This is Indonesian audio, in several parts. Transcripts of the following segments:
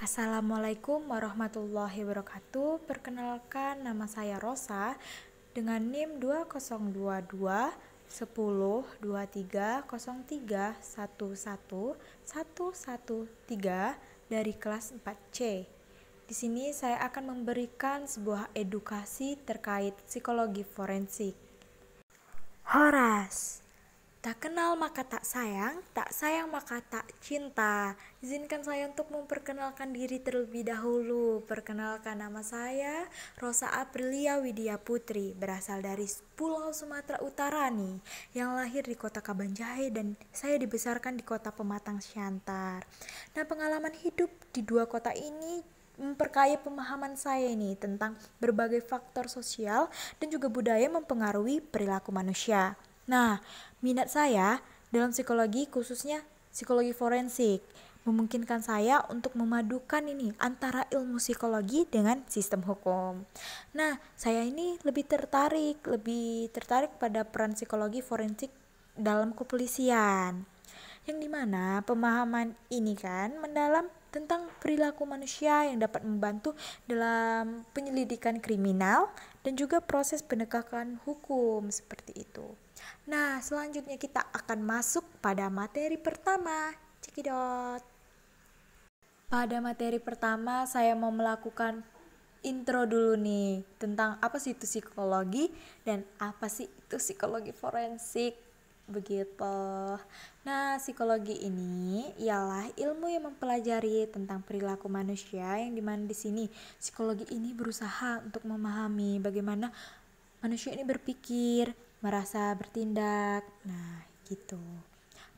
Assalamualaikum warahmatullahi wabarakatuh. Perkenalkan, nama saya Rosa dengan NIM 2022 10 23 03 11 113 dari kelas 4C. Di sini saya akan memberikan sebuah edukasi terkait psikologi forensik. Horas. Tak kenal maka tak sayang maka tak cinta. Izinkan saya untuk memperkenalkan diri terlebih dahulu. Perkenalkan, nama saya Rosa Aprilia Widya Putri, berasal dari Pulau Sumatera Utara nih, yang lahir di kota Kabanjahe dan saya dibesarkan di kota Pematang Siantar. Nah, pengalaman hidup di dua kota ini memperkaya pemahaman saya ini tentang berbagai faktor sosial dan juga budaya mempengaruhi perilaku manusia. Nah, minat saya dalam psikologi, khususnya psikologi forensik, memungkinkan saya untuk memadukan ini antara ilmu psikologi dengan sistem hukum. Nah, saya ini lebih tertarik pada peran psikologi forensik dalam kepolisian. Yang dimana pemahaman ini kan mendalam tentang perilaku manusia yang dapat membantu dalam penyelidikan kriminal dan juga proses penegakan hukum seperti itu. Nah, selanjutnya kita akan masuk pada materi pertama. Cekidot. Pada materi pertama saya mau melakukan intro dulu nih tentang apa sih itu psikologi dan apa sih itu psikologi forensik. Begitu. Nah, psikologi ini ialah ilmu yang mempelajari tentang perilaku manusia, yang dimana di sini psikologi ini berusaha untuk memahami bagaimana manusia ini berpikir, merasa, bertindak. Nah, gitu.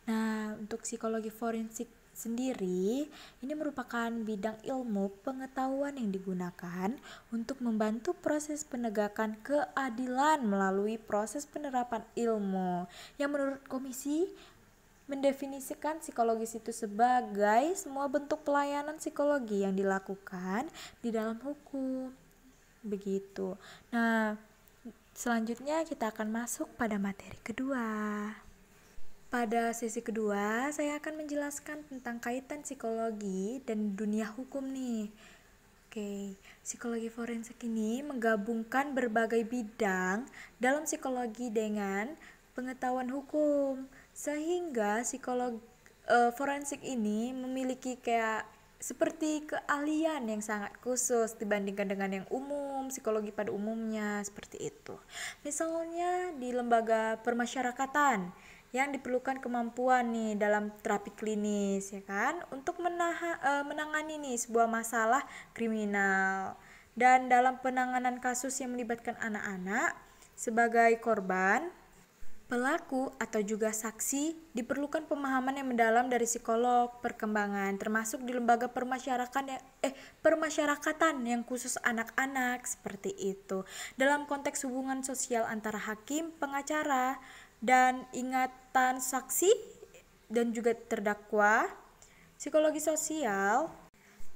Nah, untuk psikologi forensik sendiri, ini merupakan bidang ilmu pengetahuan yang digunakan untuk membantu proses penegakan keadilan melalui proses penerapan ilmu, yang menurut komisi mendefinisikan psikologis itu sebagai semua bentuk pelayanan psikologi yang dilakukan di dalam hukum. Begitu. Nah, selanjutnya kita akan masuk pada materi kedua. Pada sesi kedua, saya akan menjelaskan tentang kaitan psikologi dan dunia hukum nih. Oke, psikologi forensik ini menggabungkan berbagai bidang dalam psikologi dengan pengetahuan hukum, sehingga psikologi forensik ini memiliki kayak seperti keahlian yang sangat khusus dibandingkan dengan yang umum, psikologi pada umumnya seperti itu. Misalnya di lembaga permasyarakatan yang diperlukan kemampuan nih dalam terapi klinis, ya kan, untuk menangani nih sebuah masalah kriminal. Dan dalam penanganan kasus yang melibatkan anak-anak sebagai korban, pelaku atau juga saksi, diperlukan pemahaman yang mendalam dari psikolog perkembangan, termasuk di lembaga permasyarakatan yang khusus anak-anak seperti itu. Dalam konteks hubungan sosial antara hakim, pengacara, dan ingatan saksi dan juga terdakwa, psikologi sosial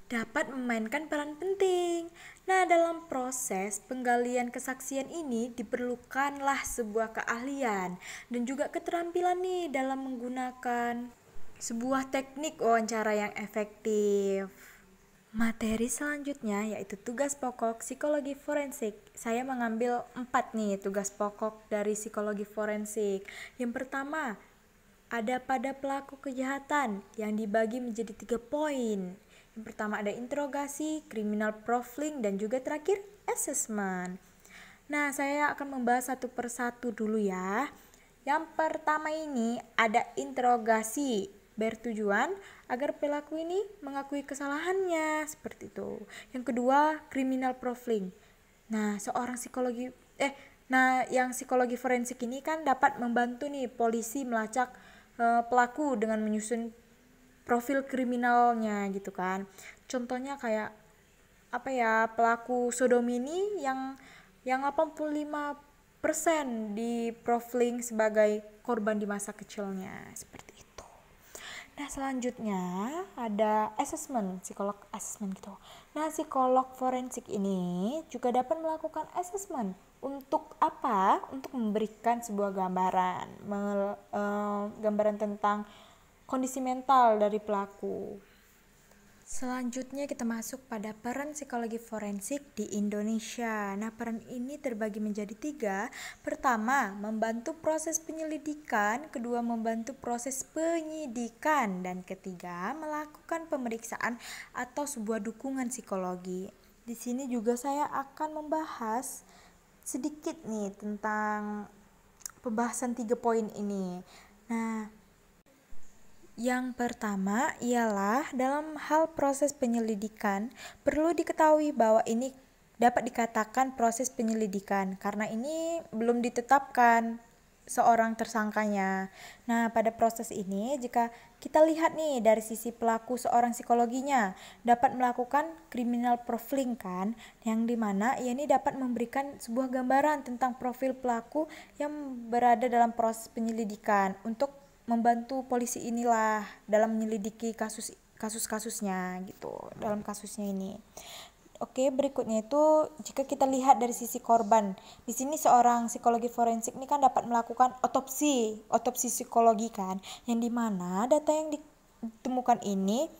dapat memainkan peran penting. Nah, dalam proses penggalian kesaksian ini diperlukanlah sebuah keahlian dan juga keterampilan nih dalam menggunakan sebuah teknik wawancara yang efektif. Materi selanjutnya yaitu tugas pokok psikologi forensik. Saya mengambil 4 nih tugas pokok dari psikologi forensik. Yang pertama, ada pada pelaku kejahatan yang dibagi menjadi 3 poin. Yang pertama ada interogasi, criminal profiling, dan juga terakhir assessment. Nah, saya akan membahas satu persatu dulu ya. Yang pertama ini ada interogasi, bertujuan agar pelaku ini mengakui kesalahannya seperti itu. Yang kedua, criminal profiling. Nah, yang psikologi forensik ini kan dapat membantu nih polisi melacak pelaku dengan menyusun profil kriminalnya gitu kan. Contohnya kayak pelaku sodomi ini yang 85% di profiling sebagai korban di masa kecilnya seperti itu. Nah, selanjutnya ada assessment, psikolog assessment gitu. Nah, psikolog forensik ini juga dapat melakukan assessment untuk apa? Untuk memberikan sebuah gambaran tentang kondisi mental dari pelaku. Selanjutnya kita masuk pada peran psikologi forensik di Indonesia. Nah, peran ini terbagi menjadi 3. Pertama, membantu proses penyelidikan. Kedua, membantu proses penyidikan. Dan ketiga, melakukan pemeriksaan atau sebuah dukungan psikologi. Di sini juga saya akan membahas sedikit nih tentang pembahasan 3 poin ini. Nah, yang pertama ialah dalam hal proses penyelidikan, perlu diketahui bahwa ini dapat dikatakan proses penyelidikan karena ini belum ditetapkan seorang tersangkanya. Nah, pada proses ini jika kita lihat nih dari sisi pelaku seorang psikologinya dapat melakukan criminal profiling kan, yang dimana ia ini dapat memberikan sebuah gambaran tentang profil pelaku yang berada dalam proses penyelidikan untuk membantu polisi inilah dalam menyelidiki kasus-kasusnya gitu dalam kasusnya ini. Oke, berikutnya itu jika kita lihat dari sisi korban. Di sini seorang psikologi forensik ini kan dapat melakukan otopsi psikologi kan, yang dimana data yang ditemukan ini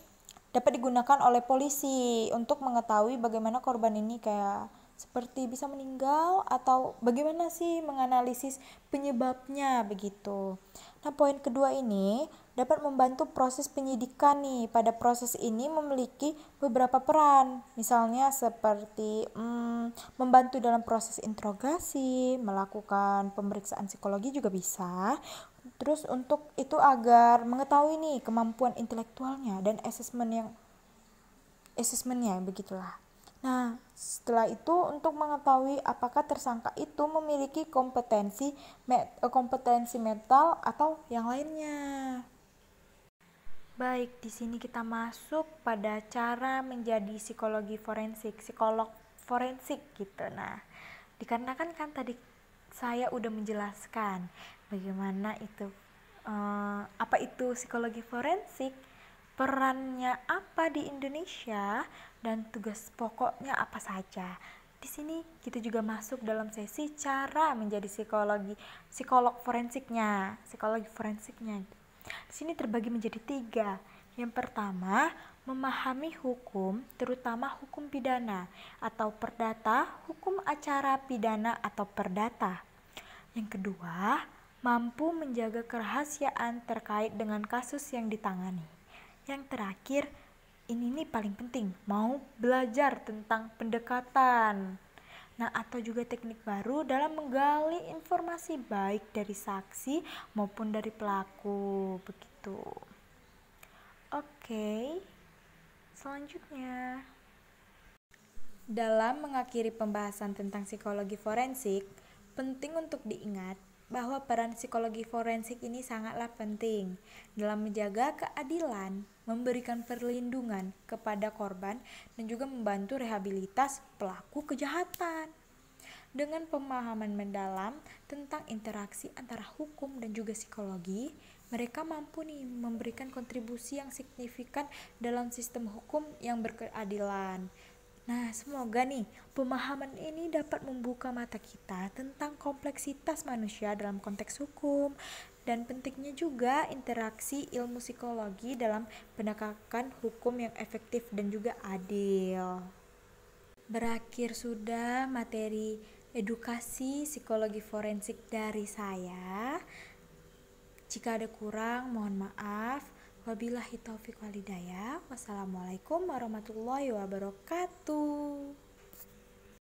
dapat digunakan oleh polisi untuk mengetahui bagaimana korban ini kayak seperti bisa meninggal atau bagaimana sih menganalisis penyebabnya begitu. Nah, poin kedua ini dapat membantu proses penyidikan nih. Pada proses ini memiliki beberapa peran, misalnya seperti membantu dalam proses interogasi, melakukan pemeriksaan psikologi juga bisa. Terus untuk itu agar mengetahui nih kemampuan intelektualnya dan asesmennya begitulah. Nah, setelah itu untuk mengetahui apakah tersangka itu memiliki kompetensi mental atau yang lainnya. Baik, di sini kita masuk pada cara menjadi psikolog forensik gitu. Nah, dikarenakan kan tadi saya udah menjelaskan bagaimana itu apa itu psikologi forensik, perannya apa di Indonesia, dan tugas pokoknya apa saja. Di sini kita juga masuk dalam sesi cara menjadi psikologi forensiknya. Di sini terbagi menjadi 3. Yang pertama, memahami hukum, terutama hukum pidana atau perdata, hukum acara pidana atau perdata. Yang kedua, mampu menjaga kerahasiaan terkait dengan kasus yang ditangani. Yang terakhir, ini nih paling penting, mau belajar tentang pendekatan. Nah, atau juga teknik baru dalam menggali informasi baik dari saksi maupun dari pelaku, begitu. Oke, selanjutnya. Dalam mengakhiri pembahasan tentang psikologi forensik, penting untuk diingat bahwa peran psikologi forensik ini sangatlah penting dalam menjaga keadilan, memberikan perlindungan kepada korban, dan juga membantu rehabilitas pelaku kejahatan. Dengan pemahaman mendalam tentang interaksi antara hukum dan juga psikologi, mereka mampu nih memberikan kontribusi yang signifikan dalam sistem hukum yang berkeadilan. Nah, semoga nih pemahaman ini dapat membuka mata kita tentang kompleksitas manusia dalam konteks hukum dan pentingnya juga interaksi ilmu psikologi dalam penegakan hukum yang efektif dan juga adil. Berakhir sudah materi edukasi psikologi forensik dari saya. Jika ada kurang, mohon maaf. Wabillahi taufiq walhidayah. Wassalamualaikum warahmatullahi wabarakatuh.